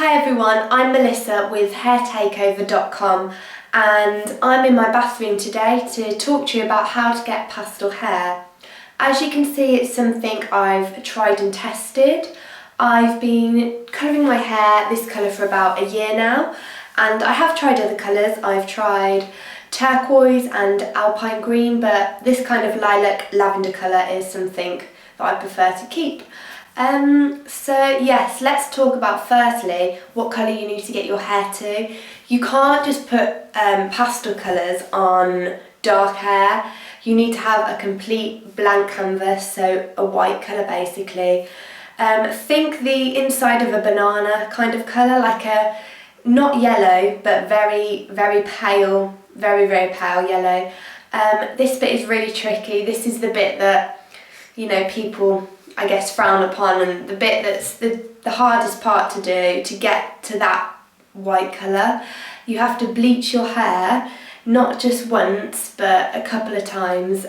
Hi everyone, I'm Melissa with hairtakeover.com and I'm in my bathroom today to talk to you about how to get pastel hair. As you can see, it's something I've tried and tested. I've been colouring my hair this colour for about a year now, and I have tried other colours. I've tried turquoise and alpine green, but this kind of lilac lavender colour is something that I prefer to keep. So yes, let's talk about firstly what colour you need to get your hair to. You can't just put pastel colours on dark hair. You need to have a complete blank canvas, so a white colour basically. Think the inside of a banana kind of colour, like a not yellow but very pale, very pale yellow. This bit is really tricky. This is the bit that, you know, people I guess frown upon, and the bit that's the hardest part to do to get to that white colour. You have to bleach your hair, not just once but a couple of times.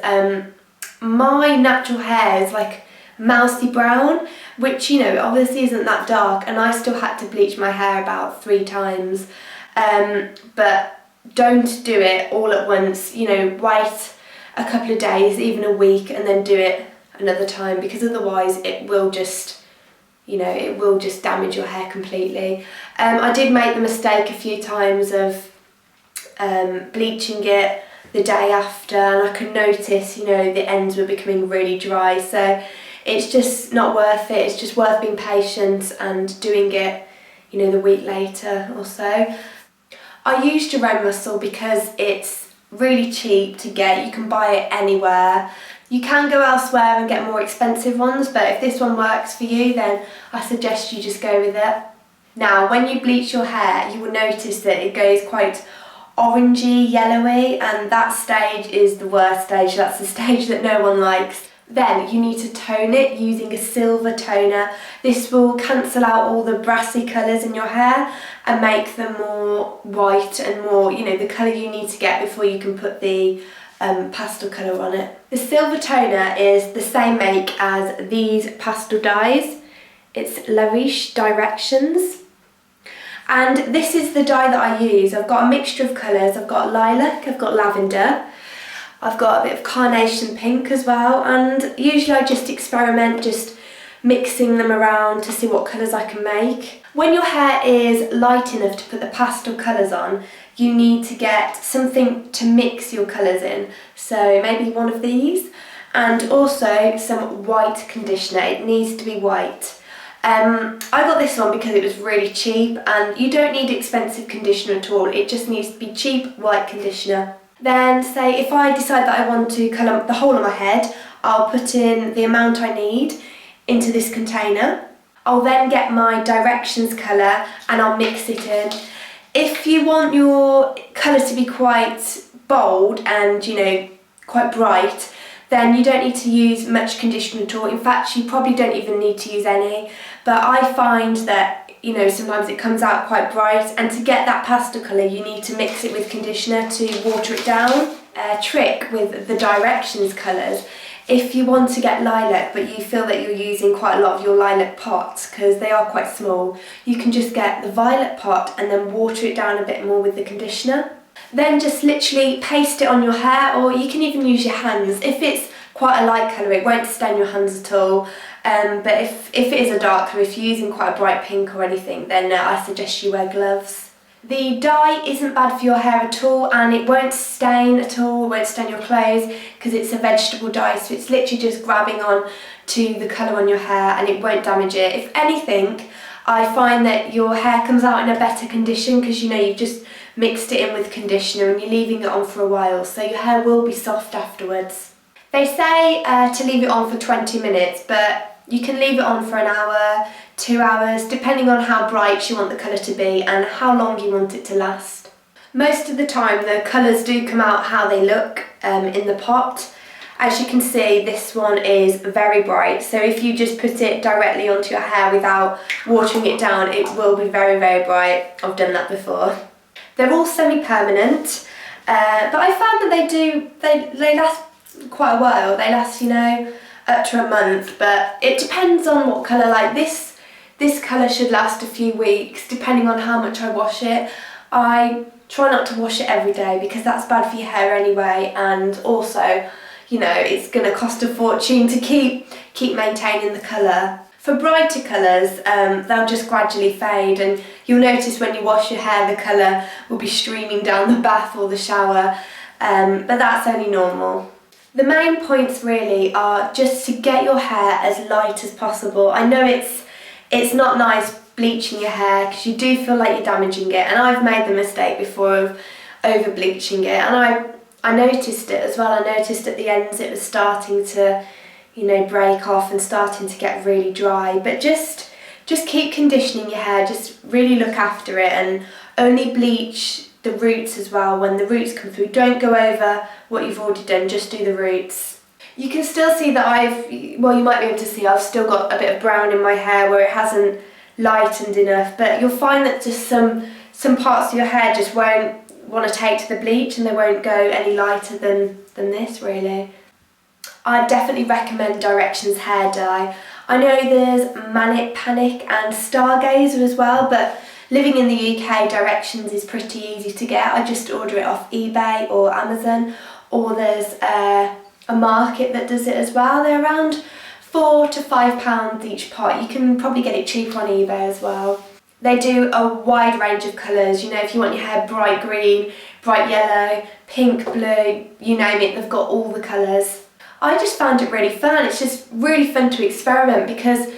My natural hair is like mousy brown, which, you know, obviously isn't that dark, and I still had to bleach my hair about 3 times. But don't do it all at once, you know, wait a couple of days, even a week, and then do it another time, because otherwise it will just, you know, it will just damage your hair completely. I did make the mistake a few times of bleaching it the day after, and I could notice, you know, the ends were becoming really dry, so it's just not worth it. It's just worth being patient and doing it, you know, the week later or so. I use Jerome Russell because it's really cheap to get. You can buy it anywhere. You can go elsewhere and get more expensive ones, but if this one works for you, then I suggest you just go with it. Now, when you bleach your hair, you will notice that it goes quite orangey, yellowy, and that stage is the worst stage. That's the stage that no one likes. Then you need to tone it using a silver toner. This will cancel out all the brassy colours in your hair and make them more white and more, you know, the colour you need to get before you can put the pastel colour on it. The silver toner is the same make as these pastel dyes. It's Lariche Directions. And this is the dye that I use. I've got a mixture of colours. I've got lilac, I've got lavender, I've got a bit of carnation pink as well, and usually I just experiment, just mixing them around to see what colours I can make. When your hair is light enough to put the pastel colours on, you need to get something to mix your colours in. So maybe one of these, and also some white conditioner. It needs to be white. I got this one because it was really cheap, and you don't need expensive conditioner at all. It just needs to be cheap white conditioner. Then say if I decide that I want to colour the whole of my head, I'll put in the amount I need into this container. I'll then get my Directions colour and I'll mix it in. If you want your colour to be quite bold and, you know, quite bright, then you don't need to use much conditioner at all. In fact, you probably don't even need to use any. But I find that, you know, sometimes it comes out quite bright, and to get that pastel colour you need to mix it with conditioner to water it down. A trick with the Directions colours, if you want to get lilac but you feel that you're using quite a lot of your lilac pots because they are quite small, you can just get the violet pot and then water it down a bit more with the conditioner. Then just literally paste it on your hair, or you can even use your hands. If it's quite a light colour, it won't stain your hands at all. But if it is a dark colour, if you're using quite a bright pink or anything, then I suggest you wear gloves. The dye isn't bad for your hair at all, and it won't stain at all, it won't stain your clothes because it's a vegetable dye, so it's literally just grabbing on to the colour on your hair and it won't damage it. If anything, I find that your hair comes out in a better condition because, you know, you've just mixed it in with conditioner and you're leaving it on for a while, so your hair will be soft afterwards. They say to leave it on for 20 minutes, but you can leave it on for an hour, 2 hours, depending on how bright you want the colour to be and how long you want it to last. Most of the time the colours do come out how they look in the pot. As you can see, this one is very bright, so if you just put it directly onto your hair without watering it down, it will be very bright. I've done that before. They're all semi-permanent, but I found that they last quite a while. They last, you know, up to a month, but it depends on what colour. Like this This colour should last a few weeks depending on how much I wash it. I try not to wash it every day because that's bad for your hair anyway, and also, you know, it's going to cost a fortune to keep maintaining the colour. For brighter colours, they'll just gradually fade, and you'll notice when you wash your hair the colour will be streaming down the bath or the shower, but that's only normal. The main points really are just to get your hair as light as possible. I know it's not nice bleaching your hair because you do feel like you're damaging it, and I've made the mistake before of over bleaching it, and I noticed it as well. I noticed at the ends it was starting to, you know, break off and starting to get really dry. But just keep conditioning your hair, just really look after it, and only bleach the roots as well when the roots come through. Don't go over what you've already done, just do the roots. You can still see that you might be able to see I've still got a bit of brown in my hair where it hasn't lightened enough, but you'll find that just some parts of your hair just won't want to take to the bleach, and they won't go any lighter than this really. I definitely recommend Directions hair dye. I know there's Manic Panic and Stargazer as well, but living in the UK, Directions is pretty easy to get. I just order it off eBay or Amazon, or there's a market that does it as well. They're around £4 to £5 each pot. You can probably get it cheaper on eBay as well. They do a wide range of colours. You know, if you want your hair bright green, bright yellow, pink, blue, you name it, they've got all the colours. I just found it really fun. It's just really fun to experiment because,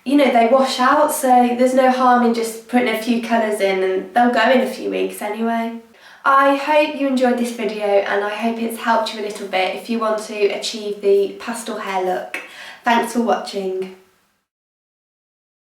you know, they wash out, so there's no harm in just putting a few colours in, and they'll go in a few weeks anyway. I hope you enjoyed this video, and I hope it's helped you a little bit if you want to achieve the pastel hair look. Thanks for watching.